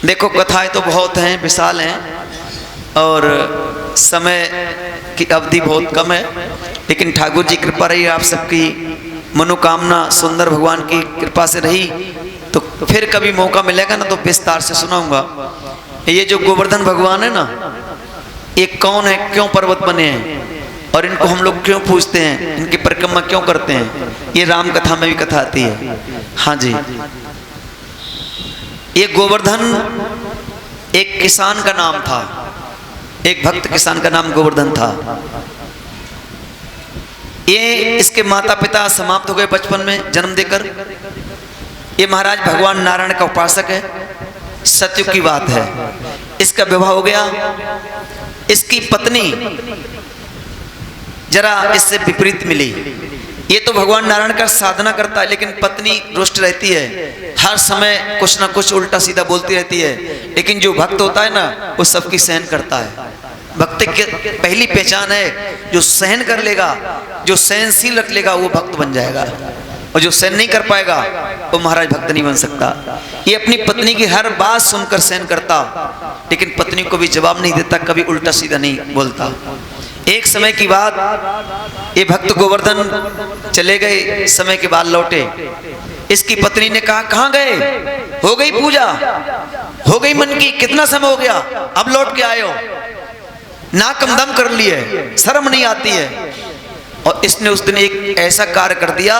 देखो कथाएं तो बहुत हैं, विशाल हैं और समय की अवधि बहुत कम है, लेकिन ठाकुर जी कृपा रही आप सबकी मनोकामना सुंदर भगवान की कृपा से रही तो फिर कभी मौका मिलेगा ना तो विस्तार से सुनाऊंगा। ये जो गोवर्धन भगवान है ना, ये कौन है, क्यों पर्वत बने हैं और इनको हम लोग क्यों पूजते हैं, इनकी परिक्रमा क्यों करते हैं, ये राम कथा में भी कथा आती है। हाँ जी, ये गोवर्धन एक किसान का नाम था, एक भक्त किसान का नाम गोवर्धन था। ये इसके माता पिता समाप्त हो गए बचपन में जन्म देकर। ये महाराज भगवान नारायण का उपासक है, सत्युग की बात है। इसका विवाह हो गया। इसकी पत्नी जरा इससे विपरीत मिली। ये तो भगवान नारायण का साधना करता है, लेकिन पत्नी रुष्ट रहती है, हर समय कुछ ना कुछ उल्टा सीधा बोलती रहती है। लेकिन जो भक्त होता है ना, वो सबकी सहन करता है। भक्त की पहली पहचान है, जो सहन कर लेगा, जो सहनशील रख लेगा, वो भक्त बन जाएगा। और जो सहन नहीं कर पाएगा वो महाराज भक्त नहीं बन सकता। ये अपनी पत्नी की हर बात सुनकर सहन करता, लेकिन पत्नी को भी जवाब नहीं देता, कभी उल्टा सीधा नहीं बोलता। एक समय की बात, ये भक्त गोवर्धन चले गए, समय के बाद लौटे। इसकी पत्नी ने कहा, कहाँ गए, हो गई पूजा, हो गई मन की, कितना समय हो गया, अब लौट के आए हो, नाकम दम कर लिए, शर्म नहीं आती है। और इसने उस दिन एक ऐसा कार्य कर दिया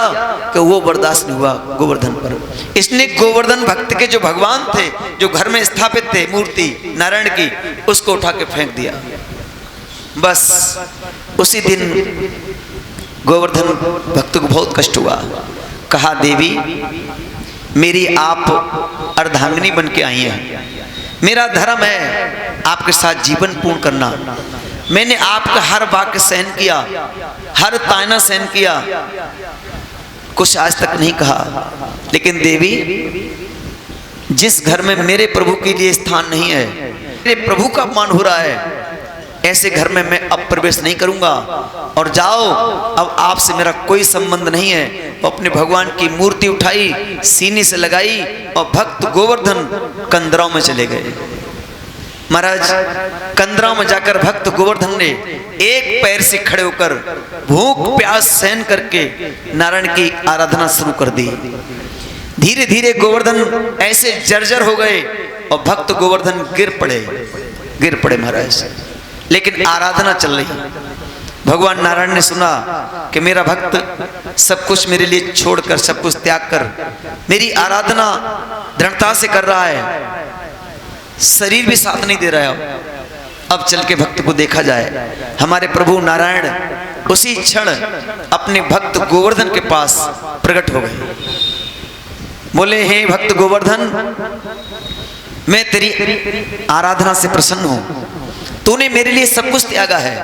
कि वो बर्दाश्त नहीं हुआ गोवर्धन पर। इसने गोवर्धन भक्त के जो भगवान थे, जो घर में स्थापित थे मूर्ति नारायण की, उसको उठा के फेंक दिया। बस उसी दिन गोवर्धन भक्त को बहुत कष्ट हुआ। कहा, देवी मेरी आप अर्धांगिनी बन के आई हैं, मेरा धर्म है आपके साथ जीवन पूर्ण करना। मैंने आपका हर वाक्य सहन किया, हर ताना सहन किया, कुछ आज तक नहीं कहा। लेकिन देवी, जिस घर में मेरे प्रभु के लिए स्थान नहीं है, मेरे प्रभु का अपमान हो रहा है, ऐसे घर में मैं अब प्रवेश नहीं करूंगा। और जाओ, अब आपसे मेरा कोई संबंध नहीं है। तो अपने भगवान की मूर्ति उठाई, सीने से लगाई और भक्त गोवर्धन कंदराओं में चले गए। महाराज कंदराओं में जाकर भक्त गोवर्धन ने एक पैर से खड़े होकर भूख प्यास सहन करके नारायण की आराधना शुरू कर दी। धीरे धीरे गोवर्धन ऐसे जर्जर हो गए और भक्त गोवर्धन गिर पड़े महाराज। लेकिन आराधना चल रही। भगवान नारायण ने सुना कि मेरा भक्त सब कुछ मेरे लिए छोड़कर, सब कुछ त्याग कर मेरी आराधना दृढ़ता से कर रहा है, शरीर भी साथ नहीं दे रहा है। अब चल के भक्त को देखा जाए। हमारे प्रभु नारायण उसी क्षण अपने भक्त गोवर्धन के पास प्रकट हो गए। बोले, हे भक्त गोवर्धन, मैं तेरी आराधना से प्रसन्न हूं। तूने मेरे लिए सब कुछ त्यागा है,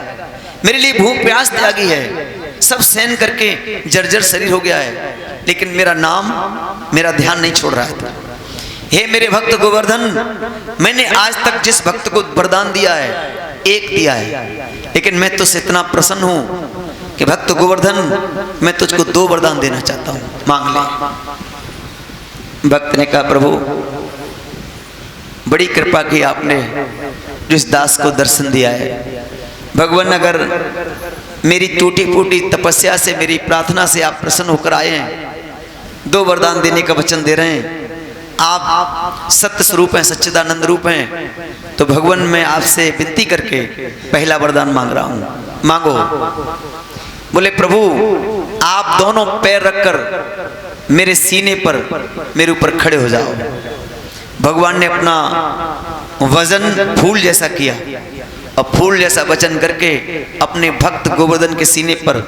मेरे लिए भूख प्यास त्यागी है, सब सहन करके जर्जर शरीर हो गया है, लेकिन मेरा नाम, मेरा ध्यान नहीं छोड़ रहा है। हे मेरे भक्त गोवर्धन, मैंने आज तक जिस भक्त को वरदान दिया है, एक दिया है, लेकिन मैं तुझसे इतना प्रसन्न हूं कि भक्त गोवर्धन, मैं तुझको 2 वरदान देना चाहता हूं, मांग ले। भक्त ने कहा, प्रभु बड़ी कृपा की आपने जो इस दास को दर्शन दिया है। भगवान, अगर मेरी टूटी फूटी तपस्या से, मेरी प्रार्थना से आप प्रसन्न होकर आए हैं, 2 वरदान देने का वचन दे रहे हैं। आप सत्य स्वरूप हैं, सच्चिदानंद रूप हैं, तो भगवान मैं आपसे विनती करके पहला वरदान मांग रहा हूं, मांगो। बोले, प्रभु आप दोनों पैर रखकर मेरे सीने पर, मेरे ऊपर खड़े हो जाओ। भगवान ने अपना वजन फूल जैसा किया और फूल जैसा वचन करके अपने भक्त गोवर्धन के सीने पर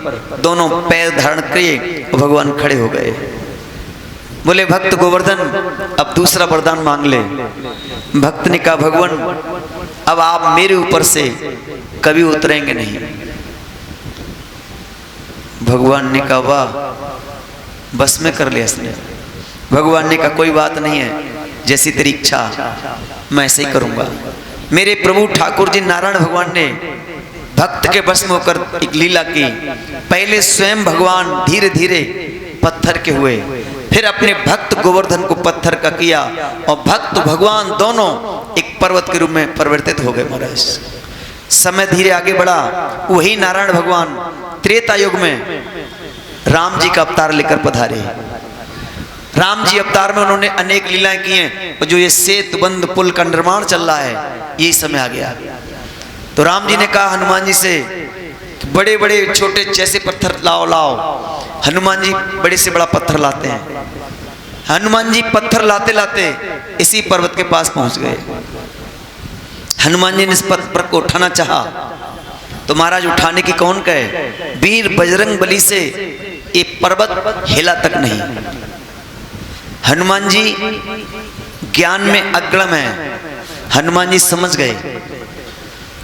दोनों पैर धारण किए और भगवान खड़े हो गए। बोले, भक्त गोवर्धन अब दूसरा वरदान मांग ले। भक्त ने कहा, भगवान अब आप मेरे ऊपर से कभी उतरेंगे नहीं। भगवान ने कहा, वाह, बस में कर लिया इसने। भगवान ने कहा, कोई बात नहीं है, जैसी तेरी इच्छा मैं ऐसे ही करूंगा। मेरे प्रभु ठाकुर जी नारायण भगवान ने भक्त के बस में होकर एक लीला की। पहले स्वयं भगवान धीरे धीरे पत्थर के हुए, फिर अपने भक्त गोवर्धन को पत्थर का किया और भक्त भगवान दोनों एक पर्वत के रूप में परिवर्तित हो गए महाराज। समय धीरे आगे बढ़ा, वही नारायण भगवान त्रेता युग में राम जी का अवतार लेकर पधारे। राम जी अवतार में उन्होंने अनेक लीलाएं की हैं, और जो ये सेतु बंद पुल का निर्माण चल रहा है यही समय आ गया। तो राम जी ने कहा हनुमान जी से बड़े बड़े छोटे जैसे पत्थर लाओ लाओ। हनुमान जी बड़े से बड़ा पत्थर लाते हैं। हनुमान जी पत्थर लाते लाते इसी पर्वत के पास पहुंच गए। हनुमान जी ने इस पत्थर को उठाना चाहा तो महाराज उठाने की कौन कहे, वीर बजरंग बली से ये पर्वत हिला तक नहीं। हनुमान जी ज्ञान में अग्रम है। हनुमान जी समझ गए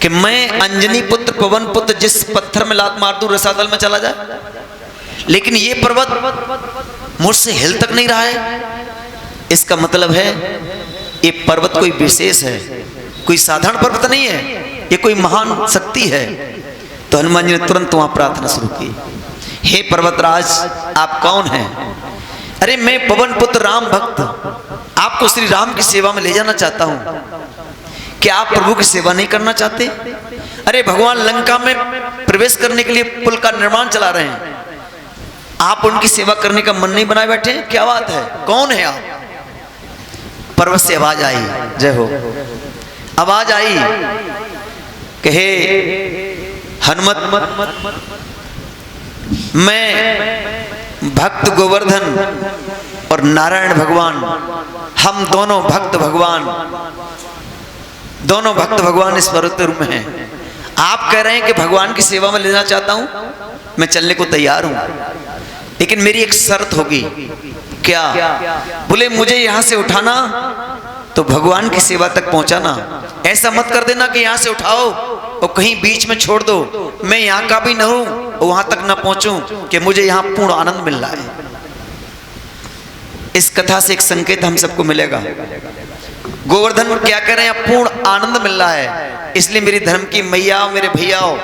कि मैं अंजनी पुत्र पवन पुत्र जिस पत्थर में लात मार दूं रसातल में चला जाए, लेकिन ये पर्वत मुझसे हिल तक नहीं रहा है। इसका मतलब है ये पर्वत कोई विशेष है, कोई साधारण पर्वत नहीं है, ये कोई महान शक्ति है। तो हनुमान जी ने तुरंत वहां प्रार्थना शुरू की, हे पर्वतराज आप कौन हैं? अरे मैं पवन पुत्र राम भक्त आपको श्री राम की सेवा में ले जाना चाहता हूं। क्या आप प्रभु की सेवा नहीं करना चाहते? अरे भगवान लंका में प्रवेश करने के लिए पुल का निर्माण चला रहे हैं, आप उनकी सेवा करने का मन नहीं बनाए बैठे? क्या बात है, कौन है आप? पर्वत से आवाज आई, जय हो, आवाज आई कि हे हनुमत, मैं भक्त गोवर्धन और नारायण भगवान, हम दोनों भक्त भगवान इस पर्वत रूप में हैं। आप कह रहे हैं कि भगवान की सेवा में लेना चाहता हूं, मैं चलने को तैयार हूं, लेकिन मेरी एक शर्त होगी। क्या? बोले मुझे यहां से उठाना तो भगवान की सेवा तक पहुंचाना। ऐसा मत कर देना कि यहां से उठाओ और कहीं बीच में छोड़ दो, मैं यहां का भी न हूं और वहां तक न पहुंचूं कि मुझे यहां पूर्ण आनंद मिल रहा है। इस कथा से एक संकेत हम सबको मिलेगा। गोवर्धन क्या कह रहे हैं? पूर्ण आनंद मिल रहा है, इसलिए मेरी धर्म की मैया, मेरे भैयाओ,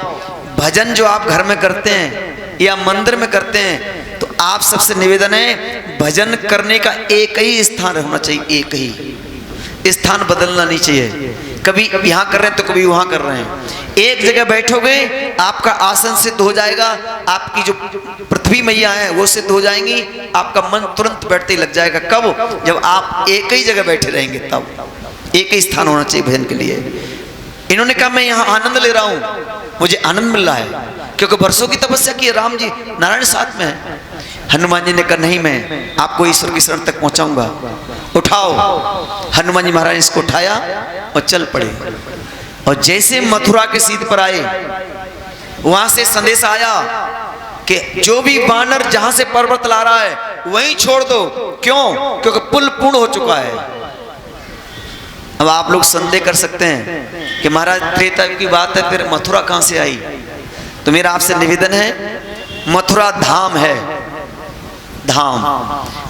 भजन जो आप घर में करते हैं या मंदिर में करते हैं, तो आप सबसे निवेदन है भजन करने का एक ही स्थान होना चाहिए, एक ही स्थान बदलना नहीं चाहिए। कभी यहाँ कर रहे हैं तो कभी वहां कर रहे हैं। एक जगह बैठोगे आपका आसन सिद्ध हो जाएगा, आपकी जो पृथ्वी मैया है वो सिद्ध हो जाएंगी, आपका मन तुरंत बैठते ही लग जाएगा। कब? जब आप एक ही जगह बैठे रहेंगे, तब एक ही स्थान होना चाहिए भजन के लिए। इन्होंने कहा मैं यहाँ आनंद ले रहा हूँ, मुझे आनंद मिल रहा है, क्योंकि वर्षों की तपस्या की है, राम जी नारायण साथ में है। हनुमान जी ने कहा नहीं, मैं आपको ईश्वर की शरण तक पहुंचाऊंगा, उठाओ। हनुमान जी महाराज इसको उठाया और चल पड़े। और जैसे मथुरा के सीध पर आए, वहां से संदेश आया कि जो भी वानर जहां से पर्वत ला रहा है वहीं छोड़ दो। क्यों? क्योंकि पुल पूर्ण हो चुका है। अब आप लोग संदेह कर सकते हैं कि महाराज त्रेता युग की बात है, फिर मथुरा कहां से आई? तो मेरा आपसे निवेदन है, मथुरा धाम है, धाम।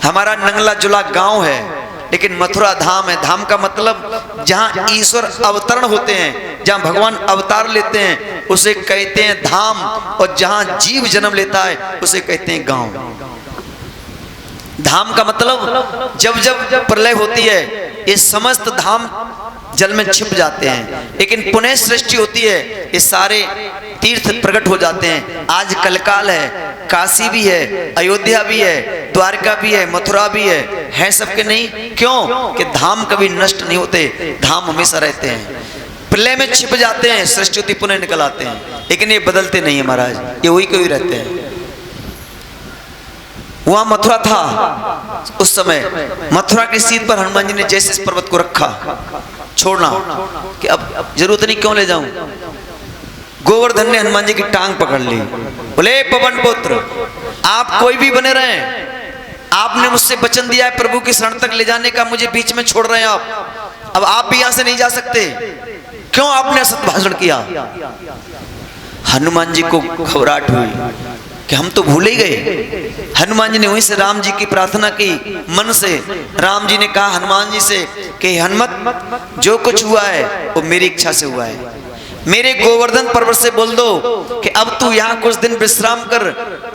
हमारा नंगला जुला गांव है, लेकिन मथुरा धाम है। धाम का मतलब जहां ईश्वर अवतरण होते हैं, जहां भगवान अवतार लेते हैं, उसे कहते हैं धाम। और जहां जीव जन्म लेता है उसे कहते हैं गांव। धाम का मतलब जब जब प्रलय होती है ये समस्त धाम जल में छिप जाते हैं, लेकिन पुनः सृष्टि होती है, ये सारे तीर्थ प्रकट हो जाते हैं। आज कलकाल है, काशी भी है, अयोध्या भी है, द्वारका भी है, मथुरा भी है सबके नहीं? क्यों? कि धाम कभी नष्ट नहीं होते, धाम हमेशा रहते हैं। प्रलय में छिप जाते हैं, सृष्टि होती पुनः निकल आते हैं, लेकिन ये बदलते नहीं है महाराज, ये वही कोई रहते हैं। वहां मथुरा था उस समय, मथुरा की सीध पर हनुमान जी ने जैसे इस पर्वत को रखा, छोड़ना कि अब जरूरत नहीं, क्यों ले जाऊं। गोवर्धन ने हनुमान जी की टांग पकड़ ली, बोले पवन पुत्र आप कोई भी बने रहे, आपने मुझसे वचन दिया है प्रभु की शरण तक ले जाने का, मुझे बीच में छोड़ रहे हैं आप, अब आप भी यहां से नहीं जा सकते, क्यों आपने असत भाषण किया। हनुमान जी को घबराहट हुई कि हम तो भूल ही गए। हनुमान जी ने वहीं से राम जी की प्रार्थना की मन से। राम जी ने कहा हनुमान जी से कि हनुमत जो कुछ हुआ है वो मेरी इच्छा से हुआ है, मेरे गोवर्धन पर्वत से बोल दो कि अब तू यहाँ कुछ दिन विश्राम कर,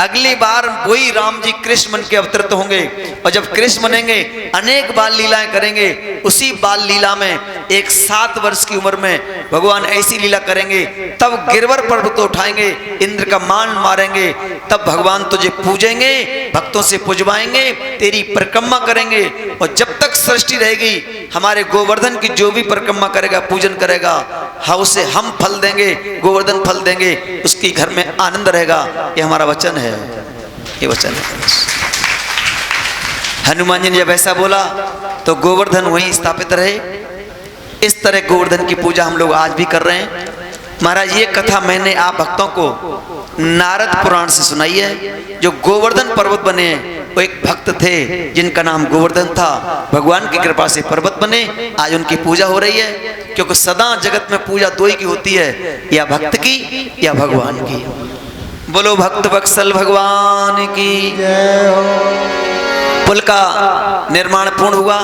अगली बार वही राम जी कृष्ण बन के अवतरित होंगे, और जब कृष्ण बनेंगे अनेक बाल लीलाएं करेंगे। उसी बाल लीला में एक 7 वर्ष की उम्र में भगवान ऐसी लीला करेंगे, तब गिरवर पर्वत को उठाएंगे, इंद्र का मान मारेंगे, तब भगवान तुझे पूजेंगे, भक्तों से पुजवाएंगे, तेरी परिक्रमा करेंगे, और जब तक सृष्टि रहेगी हमारे गोवर्धन की जो भी परिक्रमा करेगा, पूजन करेगा, हाँ उसे हम फल देंगे, गोवर्धन फल देंगे, उसके घर में आनंद रहेगा। ये हमारा वचन है, ये वचन है। हनुमान जी ने जब ऐसा बोला तो गोवर्धन वहीं स्थापित रहे। इस तरह गोवर्धन की पूजा हम लोग आज भी कर रहे हैं। महाराज ये कथा मैंने आप भक्तों को नारद पुराण से सुनाई है। जो गोवर्धन पर्वत बने वो एक भक्त थे जिनका नाम गोवर्धन था, भगवान की कृपा से पर्वत बने, आज उनकी पूजा हो रही है। क्योंकि सदा जगत में पूजा दो ही की होती है, या भक्त की या भगवान की। बोलो भक्त वत्सल भगवान की जय हो। पुल का निर्माण पूर्ण हुआ।